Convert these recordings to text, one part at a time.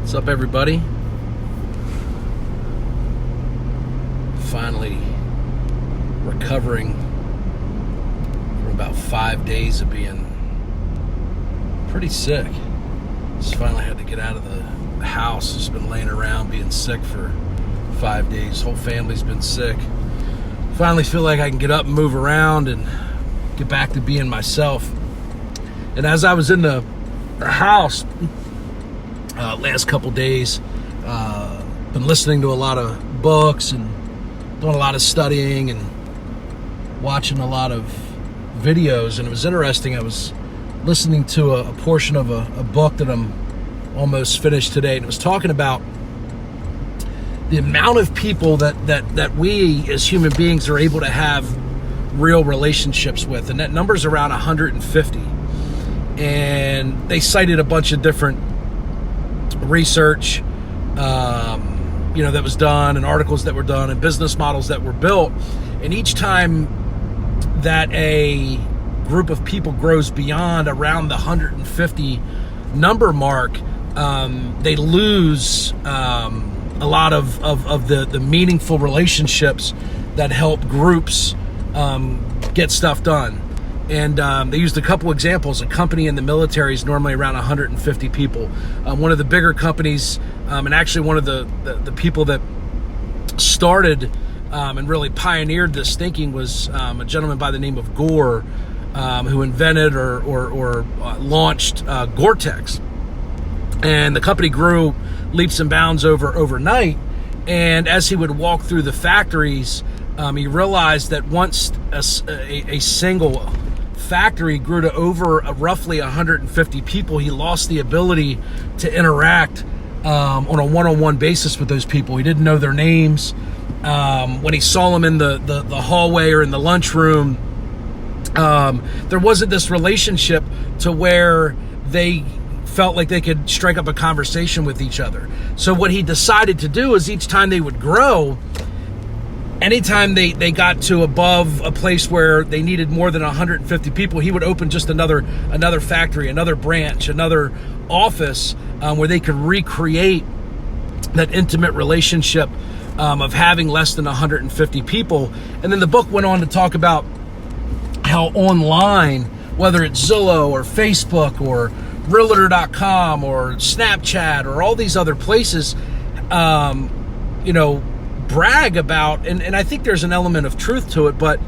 What's up, everybody? Finally recovering from about 5 days of being pretty sick. Just finally had to get out of the house. Just been laying around being sick for 5 days. Whole family's been sick. Finally feel like I can get up and move around and get back to being myself. And as I was in the house last couple days, been listening to a lot of books and doing a lot of studying and watching a lot of videos, and it was interesting. I was listening to a portion of a book that I'm almost finished today, and it was talking about the amount of people that we as human beings are able to have real relationships with, and that number's around 150. And they cited a bunch of different research that was done, and articles that were done, and business models that were built. And each time that a group of people grows beyond around the 150 number mark, they lose a lot of the meaningful relationships that help groups get stuff done. And they used a couple examples. A company in the military is normally around 150 people. One of the bigger companies, and actually one of the people that started and really pioneered this thinking was a gentleman by the name of Gore, who invented or launched Gore-Tex. And the company grew leaps and bounds overnight. And as he would walk through the factories, he realized that once a single factory grew to over roughly 150 people, he lost the ability to interact on a one-on-one basis with those people. He didn't know their names. When he saw them in the hallway or in the lunchroom, there wasn't this relationship to where they felt like they could strike up a conversation with each other. So what he decided to do is each time they would grow, anytime they got to above a place where they needed more than 150 people, he would open just another factory, another branch, another office where they could recreate that intimate relationship of having less than 150 people. And then the book went on to talk about how online, whether it's Zillow or Facebook or Realtor.com or Snapchat or all these other places, brag about, and I think there's an element of truth to it, but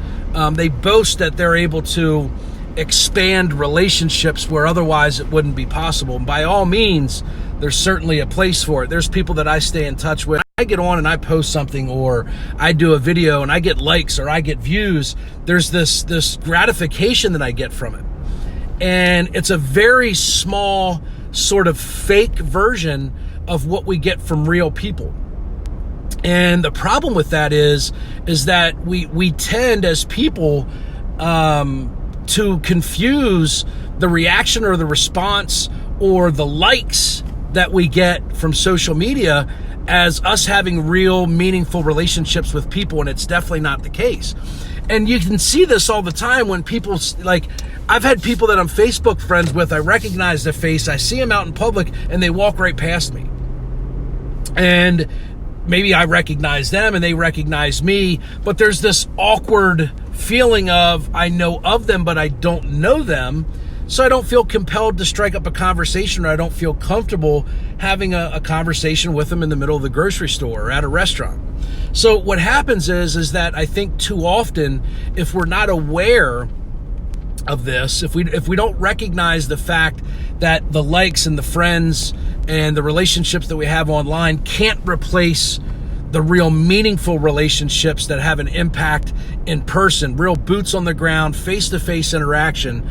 they boast that they're able to expand relationships where otherwise it wouldn't be possible. And by all means, there's certainly a place for it. There's people that I stay in touch with. I get on and I post something, or I do a video and I get likes or I get views. There's this gratification that I get from it. And it's a very small sort of fake version of what we get from real people. And the problem with that is that we tend as people to confuse the reaction or the response or the likes that we get from social media as us having real meaningful relationships with people, and it's definitely not the case. And you can see this all the time when people, like, I've had people that I'm Facebook friends with, I recognize their face, I see them out in public, and they walk right past me. And maybe I recognize them and they recognize me, but there's this awkward feeling of I know of them, but I don't know them. So I don't feel compelled to strike up a conversation, or I don't feel comfortable having a conversation with them in the middle of the grocery store or at a restaurant. So what happens is that I think too often, if we're not aware of this, if we don't recognize the fact that the likes and the friends and the relationships that we have online can't replace the real meaningful relationships that have an impact in person, real boots on the ground, face-to-face interaction,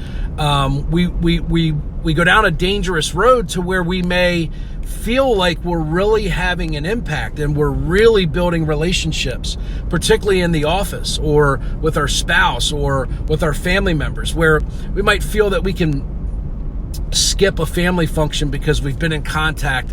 we go down a dangerous road to where we may feel like we're really having an impact and we're really building relationships, particularly in the office or with our spouse or with our family members, where we might feel that we can skip a family function because we've been in contact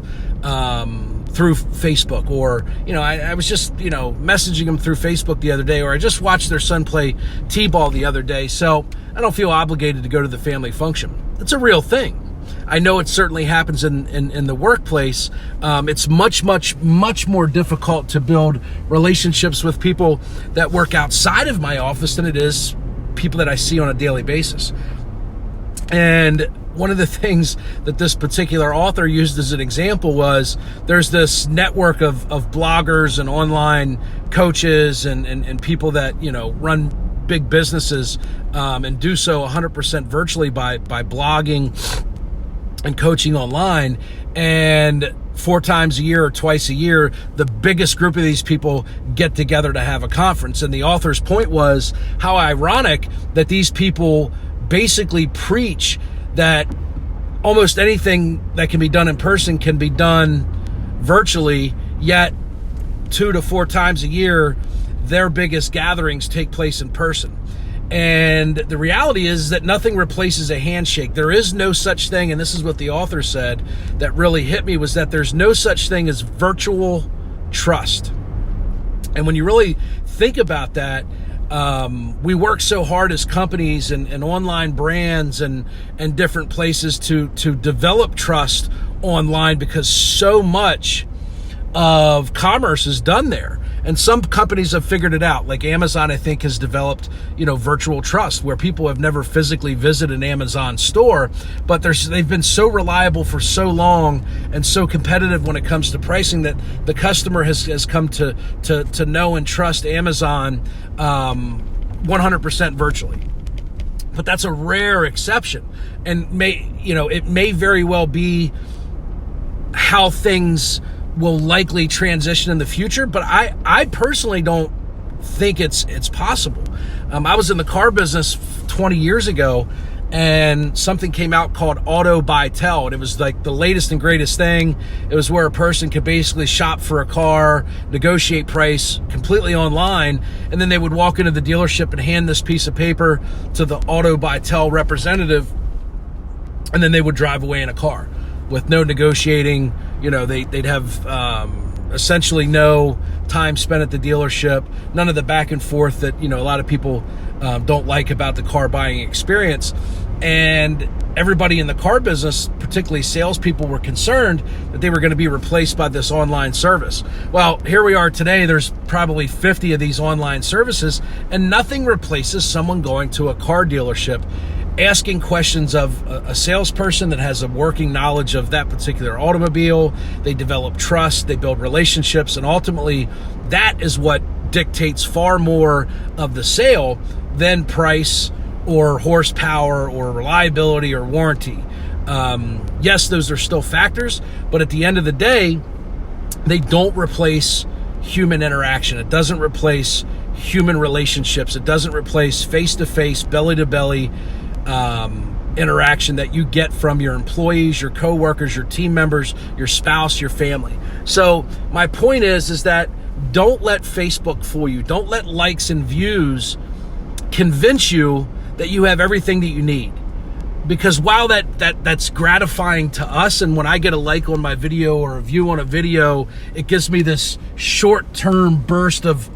through Facebook, or I was just messaging them through Facebook the other day, or I just watched their son play t-ball the other day, so I don't feel obligated to go to the family function. It's a real thing. I know it certainly happens in the workplace. It's much more difficult to build relationships with people that work outside of my office than it is people that I see on a daily basis. And one of the things that this particular author used as an example was there's this network of bloggers and online coaches and people that, you know, run big businesses and do so 100% virtually by blogging and coaching online. And 4 times a year or twice a year, the biggest group of these people get together to have a conference. And the author's point was how ironic that these people basically preach that almost anything that can be done in person can be done virtually, yet 2 to 4 times a year, their biggest gatherings take place in person. And the reality is that nothing replaces a handshake. There is no such thing, and this is what the author said that really hit me, was that there's no such thing as virtual trust. And when you really think about that, we work so hard as companies and online brands and different places to develop trust online, because so much of commerce is done there. And some companies have figured it out. Like Amazon, I think, has developed, you know, virtual trust, where people have never physically visited an Amazon store, but they've been so reliable for so long and so competitive when it comes to pricing that the customer has come to know and trust Amazon 100% virtually. But that's a rare exception, and it may very well be how things will likely transition in the future, but I personally don't think it's possible. I was in the car business 20 years ago, and something came out called Auto Buy Tell, and it was like the latest and greatest thing. It was where a person could basically shop for a car, negotiate price completely online, and then they would walk into the dealership and hand this piece of paper to the Auto Buy Tell representative, and then they would drive away in a car with no negotiating. You know, they'd have essentially no time spent at the dealership, none of the back and forth that, you know, a lot of people don't like about the car buying experience. And everybody in the car business, particularly salespeople, were concerned that they were going to be replaced by this online service. Well, here we are today. There's probably 50 of these online services, and nothing replaces someone going to a car dealership, asking questions of a salesperson that has a working knowledge of that particular automobile. They develop trust, they build relationships, and ultimately that is what dictates far more of the sale than price or horsepower or reliability or warranty. Yes, those are still factors, but at the end of the day, they don't replace human interaction. It doesn't replace human relationships. It doesn't replace face-to-face, belly-to-belly interaction that you get from your employees, your coworkers, your team members, your spouse, your family. So my point is that don't let Facebook fool you. Don't let likes and views convince you that you have everything that you need. Because while that's gratifying to us, and when I get a like on my video or a view on a video, it gives me this short-term burst of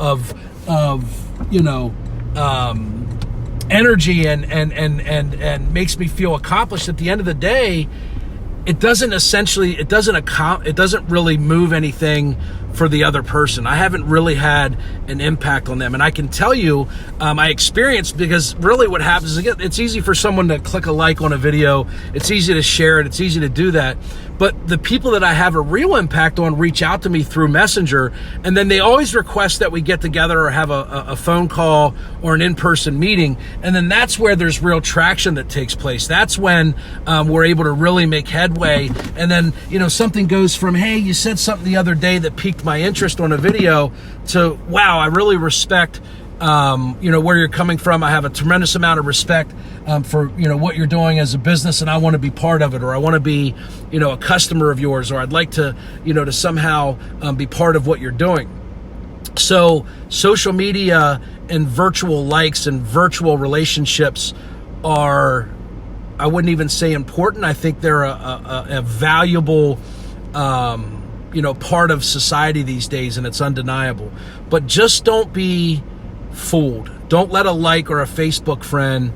energy and makes me feel accomplished. At the end of the day, it doesn't really move anything for the other person. I haven't really had an impact on them. And I can tell you, I experienced, because really what happens is, again, it's easy for someone to click a like on a video. It's easy to share it. It's easy to do that. But the people that I have a real impact on reach out to me through Messenger, and then they always request that we get together or have a phone call or an in-person meeting. And then that's where there's real traction that takes place. That's when we're able to really make headway. And then, something goes from, hey, you said something the other day that piqued my interest on a video, to, wow, I really respect where you're coming from. I have a tremendous amount of respect for what you're doing as a business, and I want to be part of it, or I want to be a customer of yours, or I'd like to to somehow be part of what you're doing. So social media and virtual likes and virtual relationships are, I wouldn't even say important. I think they're a valuable part of society these days, and it's undeniable. But just don't be fooled. Don't let a like or a Facebook friend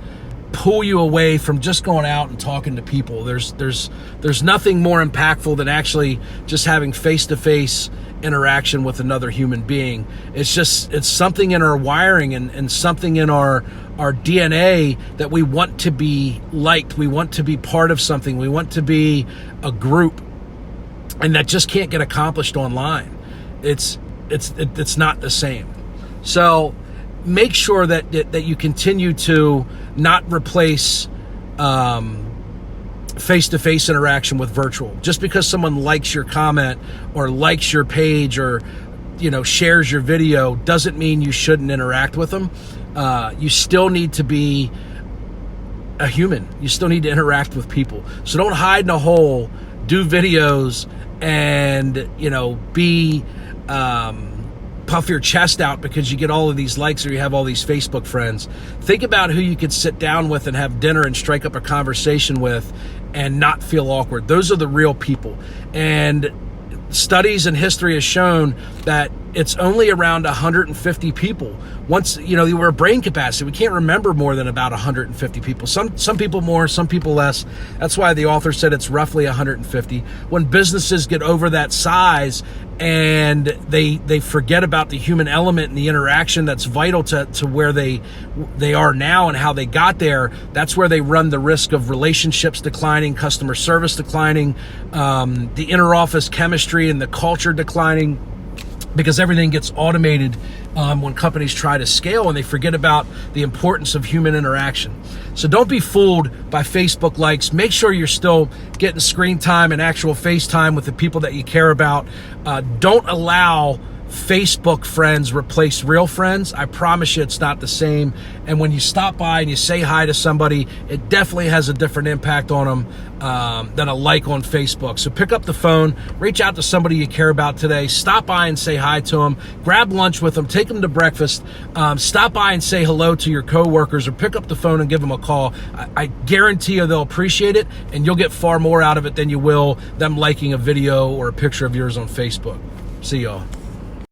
pull you away from just going out and talking to people. There's nothing more impactful than actually just having face-to-face interaction with another human being. It's something in our wiring and something in our DNA that we want to be liked. We want to be part of something. We want to be a group, and that just can't get accomplished online. It's not the same. So make sure that you continue to not replace face-to-face interaction with virtual. Just because someone likes your comment or likes your page or shares your video doesn't mean you shouldn't interact with them. You still need to be a human. You still need to interact with people. So don't hide in a hole, do videos, and be puff your chest out because you get all of these likes or you have all these Facebook friends. Think about who you could sit down with and have dinner and strike up a conversation with and not feel awkward. Those are the real people. And studies and history has shown that it's only around 150 people. Once, we're brain capacity. We can't remember more than about 150 people. Some people more, some people less. That's why the author said it's roughly 150. When businesses get over that size and they forget about the human element and the interaction that's vital to where they are now and how they got there, that's where they run the risk of relationships declining, customer service declining, the inner office chemistry and the culture declining, because everything gets automated when companies try to scale and they forget about the importance of human interaction. So don't be fooled by Facebook likes. Make sure you're still getting screen time and actual face time with the people that you care about. Don't allow Facebook friends replace real friends. I promise you it's not the same. And when you stop by and you say hi to somebody, it definitely has a different impact on them than a like on Facebook. So pick up the phone, reach out to somebody you care about today, stop by and say hi to them, grab lunch with them, take them to breakfast, stop by and say hello to your coworkers, or pick up the phone and give them a call. I guarantee you they'll appreciate it, and you'll get far more out of it than you will them liking a video or a picture of yours on Facebook. See y'all.